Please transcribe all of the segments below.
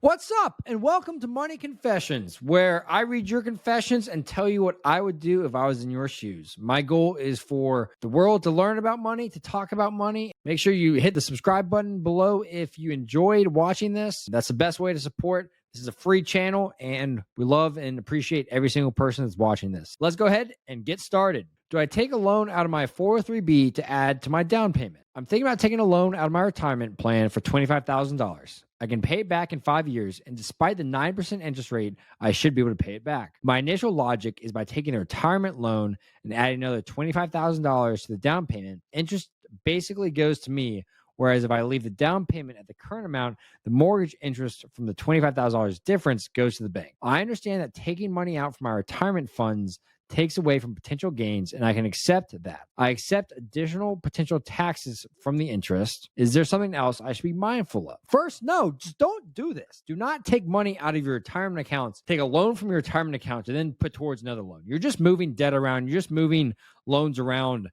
What's up? And welcome to Money Confessions, where I read your confessions and tell you what I would do if I was in your shoes. My goal is for the world to learn about money, to talk about money. Make sure you hit the subscribe button below if you enjoyed watching this. That's the best way to support. This is a free channel, and we love and appreciate every single person that's watching this. Let's go ahead and get started. Do I take a loan out of my 403B to add to my down payment? I'm thinking about taking a loan out of my retirement plan for $25,000. I can pay it back in 5 years, and despite the 9% interest rate, I should be able to pay it back. My initial logic is by taking a retirement loan and adding another $25,000 to the down payment, interest basically goes to me. Whereas if I leave the down payment at the current amount, the mortgage interest from the $25,000 difference goes to the bank. I understand that taking money out from my retirement funds takes away from potential gains, and I can accept that. I accept additional potential taxes from the interest. Is there something else I should be mindful of? First, no, just don't do this. Do not take money out of your retirement accounts, take a loan from your retirement account, and then put towards another loan. You're just moving debt around. You're just moving loans around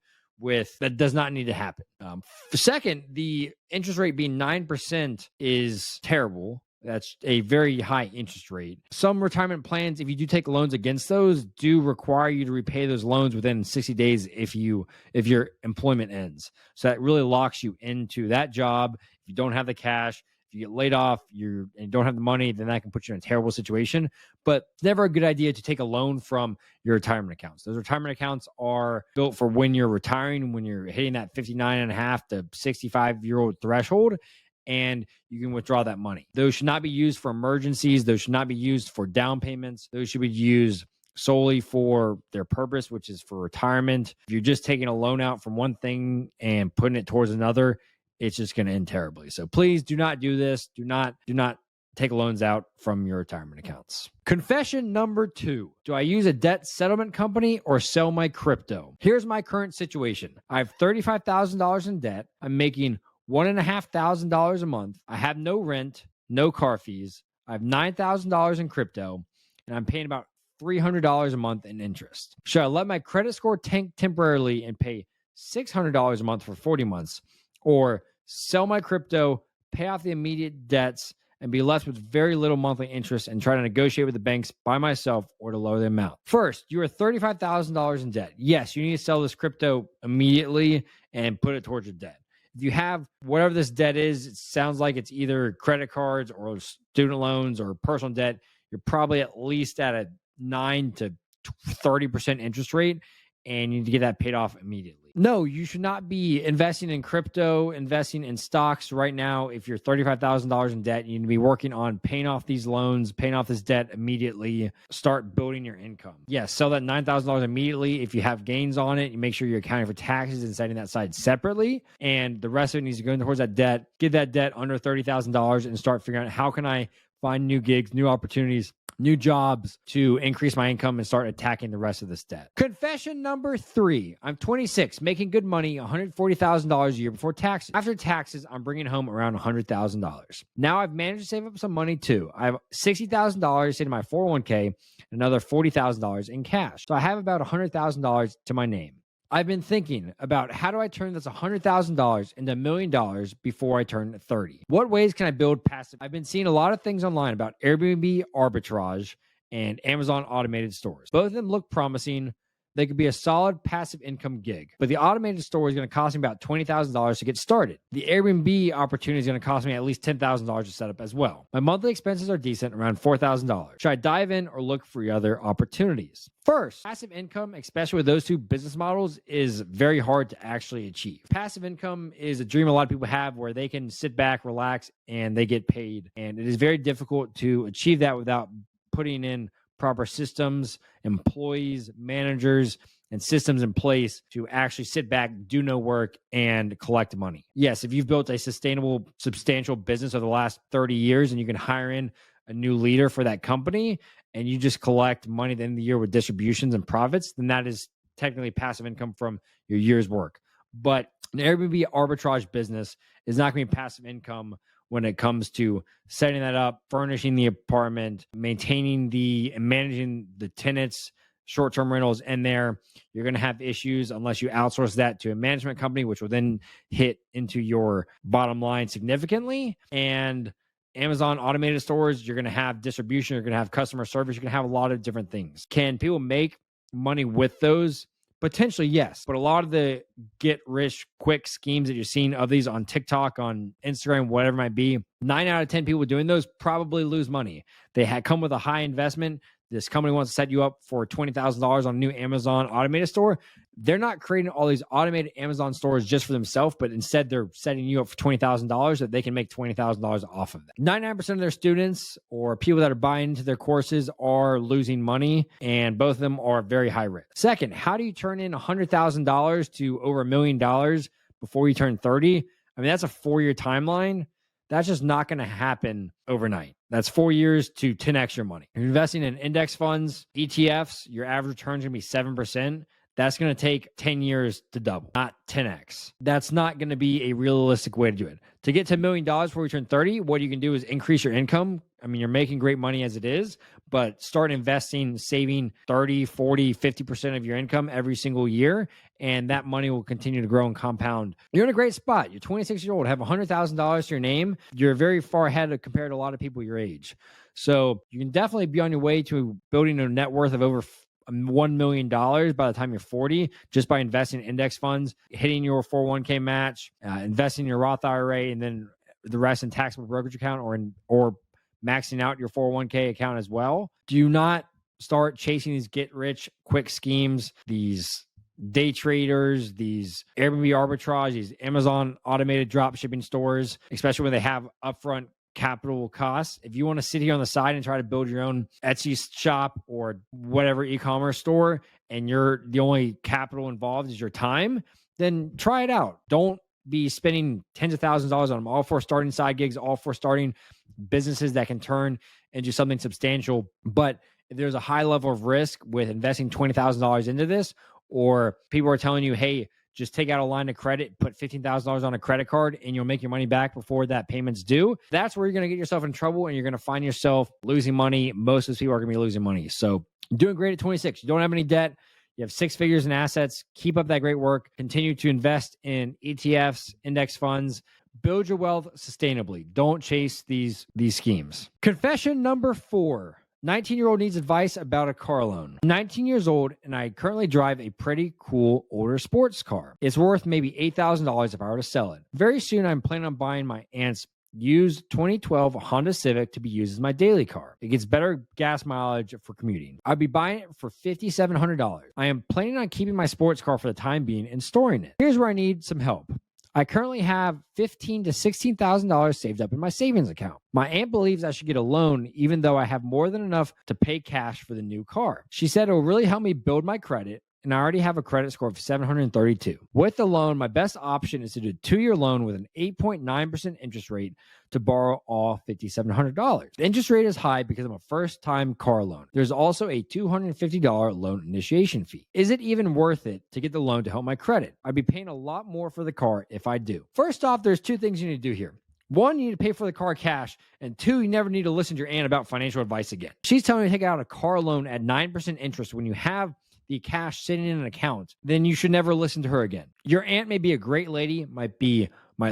that does not need to happen. Second, the interest rate being 9% is terrible. That's a very high interest rate. Some retirement plans, if you do take loans against those, do require you to repay those loans within 60 days if your employment ends. So that really locks you into that job. If you don't have the cash, if you get laid off, and don't have the money, then that can put you in a terrible situation. But it's never a good idea to take a loan from your retirement accounts. Those retirement accounts are built for when you're retiring, when you're hitting that 59.5 to 65-year-old threshold, and you can withdraw that money. Those should not be used for emergencies. Those should not be used for down payments. Those should be used solely for their purpose, which is for retirement. If you're just taking a loan out from one thing and putting it towards another, it's just going to end terribly. So please do not do this. Do not take loans out from your retirement accounts. Confession number 2. Do I use a debt settlement company or sell my crypto? Here's my current situation. I have $35,000 in debt. I'm making $1,500 a month. I have no rent, no car fees. I have $9,000 in crypto, and I'm paying about $300 a month in interest. Should I let my credit score tank temporarily and pay $600 a month for 40 months, or sell my crypto, pay off the immediate debts, and be left with very little monthly interest and try to negotiate with the banks by myself or to lower the amount? First, you are $35,000 in debt. Yes, you need to sell this crypto immediately and put it towards your debt. If you have whatever this debt is, it sounds like it's either credit cards or student loans or personal debt. You're probably at least at a 9 to 30% interest rate, and you need to get that paid off immediately. No, you should not be investing in crypto, investing in stocks right now. If you're $35,000 in debt, you need to be working on paying off these loans, paying off this debt immediately. Start building your income. Yes, sell that $9,000 immediately. If you have gains on it, you make sure you're accounting for taxes and setting that aside separately. And the rest of it needs to go towards that debt. Get that debt under $30,000 and start figuring out how can I find new gigs, new opportunities, new jobs to increase my income and start attacking the rest of this debt. Confession number 3. I'm 26, making good money, $140,000 a year before taxes. After taxes, I'm bringing home around $100,000. Now I've managed to save up some money too. I have $60,000 in my 401k and another $40,000 in cash. So I have about $100,000 to my name. I've been thinking about how do I turn this $100,000 into $1 million before I turn 30? What ways can I build passive? I've been seeing a lot of things online about Airbnb arbitrage and Amazon automated stores. Both of them look promising. They could be a solid passive income gig, but the automated store is going to cost me about $20,000 to get started. The Airbnb opportunity is going to cost me at least $10,000 to set up as well. My monthly expenses are decent, around $4,000. Should I dive in or look for other opportunities? First, passive income, especially with those two business models, is very hard to actually achieve. Passive income is a dream a lot of people have where they can sit back, relax, and they get paid. And it is very difficult to achieve that without putting in proper systems, employees, managers, and systems in place to actually sit back, do no work, and collect money. Yes, if you've built a sustainable, substantial business over the last 30 years and you can hire in a new leader for that company and you just collect money at the end of the year with distributions and profits, then that is technically passive income from your year's work. But an Airbnb arbitrage business is not going to be passive income when it comes to setting that up, furnishing the apartment, maintaining and managing the tenants, short-term rentals in there. You're going to have issues unless you outsource that to a management company, which will then hit into your bottom line significantly. And Amazon automated stores, you're going to have distribution, you're going to have customer service, you're going to have a lot of different things. Can people make money with those? Potentially, yes. But a lot of the get rich quick schemes that you're seeing of these on TikTok, on Instagram, whatever it might be, 9 out of 10 people doing those probably lose money. They come with a high investment. This company wants to set you up for $20,000 on a new Amazon automated store. They're not creating all these automated Amazon stores just for themselves, but instead they're setting you up for $20,000 that they can make $20,000 off of that. 99% of their students or people that are buying into their courses are losing money, and both of them are very high risk. Second, how do you turn in $100,000 to over $1 million before you turn 30? I mean, that's a 4-year timeline. That's just not going to happen overnight. That's 4 years to 10x your money. If you're investing in index funds, ETFs, your average return is going to be 7%. That's going to take 10 years to double, not 10x. That's not going to be a realistic way to do it. To get to $1 million before you turn 30, what you can do is increase your income. I mean, you're making great money as it is, but start investing, saving 30, 40, 50% of your income every single year, and that money will continue to grow and compound. You're in a great spot. You're 26 years old, have $100,000 to your name. You're very far ahead compared to a lot of people your age. So you can definitely be on your way to building a net worth of over $1 million by the time you're 40, just by investing in index funds, hitting your 401k match, investing in your Roth IRA, and then the rest in taxable brokerage account or maxing out your 401k account as well. Do not start chasing these get rich quick schemes, these day traders, these Airbnb arbitrage, these Amazon automated drop shipping stores, especially when they have upfront capital costs. If you want to sit here on the side and try to build your own Etsy shop or whatever e-commerce store, and the only capital involved is your time, then try it out. Don't be spending tens of thousands of dollars on them. All for starting side gigs, all for starting businesses that can turn into something substantial. But if there's a high level of risk with investing $20,000 into this, or people are telling you, hey, just take out a line of credit, put $15,000 on a credit card, and you'll make your money back before that payment's due. That's where you're going to get yourself in trouble, and you're going to find yourself losing money. Most of those people are going to be losing money. So doing great at 26. You don't have any debt. You have 6 figures in assets. Keep up that great work. Continue to invest in ETFs, index funds. Build your wealth sustainably. Don't chase these schemes. Confession number 4. 19-year-old needs advice about a car loan. I'm 19 years old, and I currently drive a pretty cool older sports car. It's worth maybe $8,000 if I were to sell it. Very soon, I'm planning on buying my aunt's used 2012 Honda Civic to be used as my daily car. It gets better gas mileage for commuting. I'd be buying it for $5,700. I am planning on keeping my sports car for the time being and storing it. Here's where I need some help. I currently have $15,000 to $16,000 saved up in my savings account. My aunt believes I should get a loan, even though I have more than enough to pay cash for the new car. She said it will really help me build my credit, and I already have a credit score of 732. With the loan, my best option is to do a 2-year loan with an 8.9% interest rate to borrow all $5,700. The interest rate is high because I'm a first-time car loan. There's also a $250 loan initiation fee. Is it even worth it to get the loan to help my credit? I'd be paying a lot more for the car if I do. First off, there's 2 things you need to do here. 1, you need to pay for the car cash. And 2, you never need to listen to your aunt about financial advice again. She's telling you to take out a car loan at 9% interest when you have the cash sitting in an account, then you should never listen to her again. Your aunt may be a great lady, might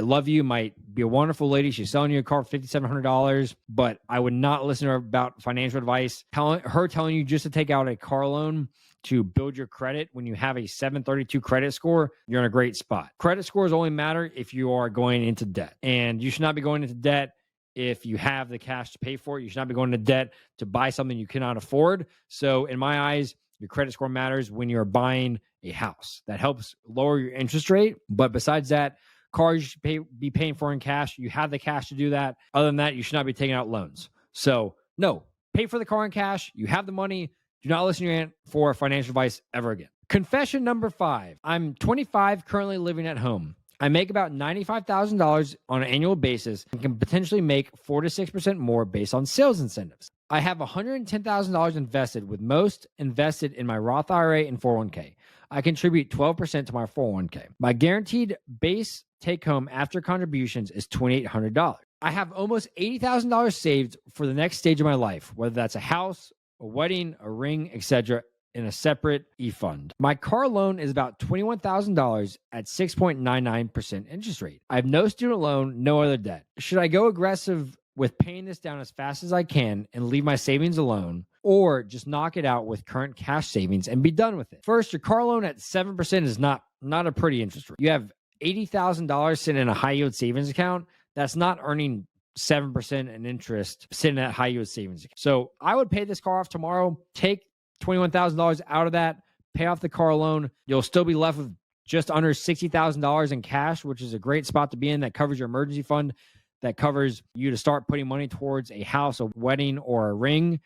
love you, might be a wonderful lady. She's selling you a car for $5,700, but I would not listen to her about financial advice. Telling you just to take out a car loan to build your credit when you have a 732 credit score, you're in a great spot. Credit scores only matter if you are going into debt, and you should not be going into debt if you have the cash to pay for it. You should not be going into debt to buy something you cannot afford. So in my eyes, your credit score matters when you're buying a house. That helps lower your interest rate. But besides that, cars you should be paying for in cash. You have the cash to do that. Other than that, you should not be taking out loans. So no, pay for the car in cash. You have the money. Do not listen to your aunt for financial advice ever again. Confession number 5. I'm 25, currently living at home. I make about $95,000 on an annual basis and can potentially make 4 to 6% more based on sales incentives. I have $110,000 invested, with most invested in my Roth IRA and 401k. I contribute 12% to my 401k. My guaranteed base take home after contributions is $2,800. I have almost $80,000 saved for the next stage of my life, whether that's a house, a wedding, a ring, etc., in a separate e-fund. My car loan is about $21,000 at 6.99% interest rate. I have no student loan, no other debt. Should I go aggressive with paying this down as fast as I can and leave my savings alone, or just knock it out with current cash savings and be done with it. First, your car loan at 7% is not a pretty interest rate. You have $80,000 sitting in a high yield savings account. That's not earning 7% in interest sitting at high yield savings account. So I would pay this car off tomorrow, take $21,000 out of that, pay off the car loan. You'll still be left with just under $60,000 in cash, which is a great spot to be in. That covers your emergency fund, that covers you to start putting money towards a house, a wedding, or a ring.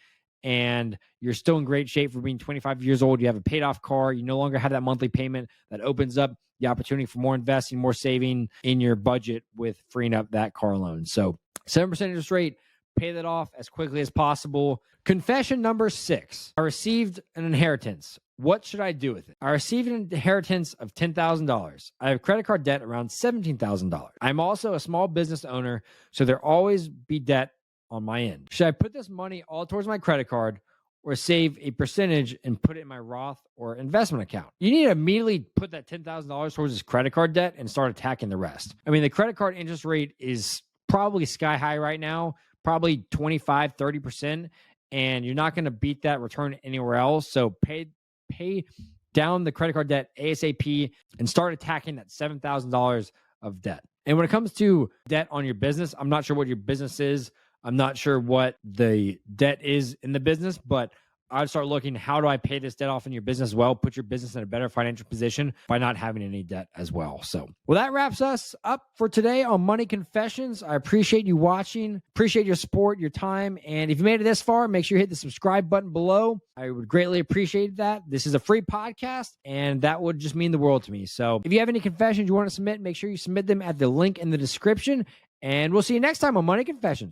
And you're still in great shape for being 25 years old. You have a paid off car. You no longer have that monthly payment. That opens up the opportunity for more investing, more saving in your budget with freeing up that car loan. So 7% interest rate, pay that off as quickly as possible. Confession number 6. I received an inheritance. What should I do with it? I received an inheritance of $10,000. I have credit card debt around $17,000. I'm also a small business owner, so there always be debt on my end. Should I put this money all towards my credit card or save a percentage and put it in my Roth or investment account? You need to immediately put that $10,000 towards this credit card debt and start attacking the rest. I mean, the credit card interest rate is probably sky high right now, probably 25, 30%, and you're not going to beat that return anywhere else. So pay down the credit card debt ASAP and start attacking that $7,000 of debt. And when it comes to debt on your business, I'm not sure what your business is. I'm not sure what the debt is in the business, but I'd start looking, how do I pay this debt off in your business as well? Put your business in a better financial position by not having any debt as well. So, well, that wraps us up for today on Money Confessions. I appreciate you watching, appreciate your support, your time. And if you made it this far, make sure you hit the subscribe button below. I would greatly appreciate that. This is a free podcast, and that would just mean the world to me. So if you have any confessions you want to submit, make sure you submit them at the link in the description. And we'll see you next time on Money Confessions.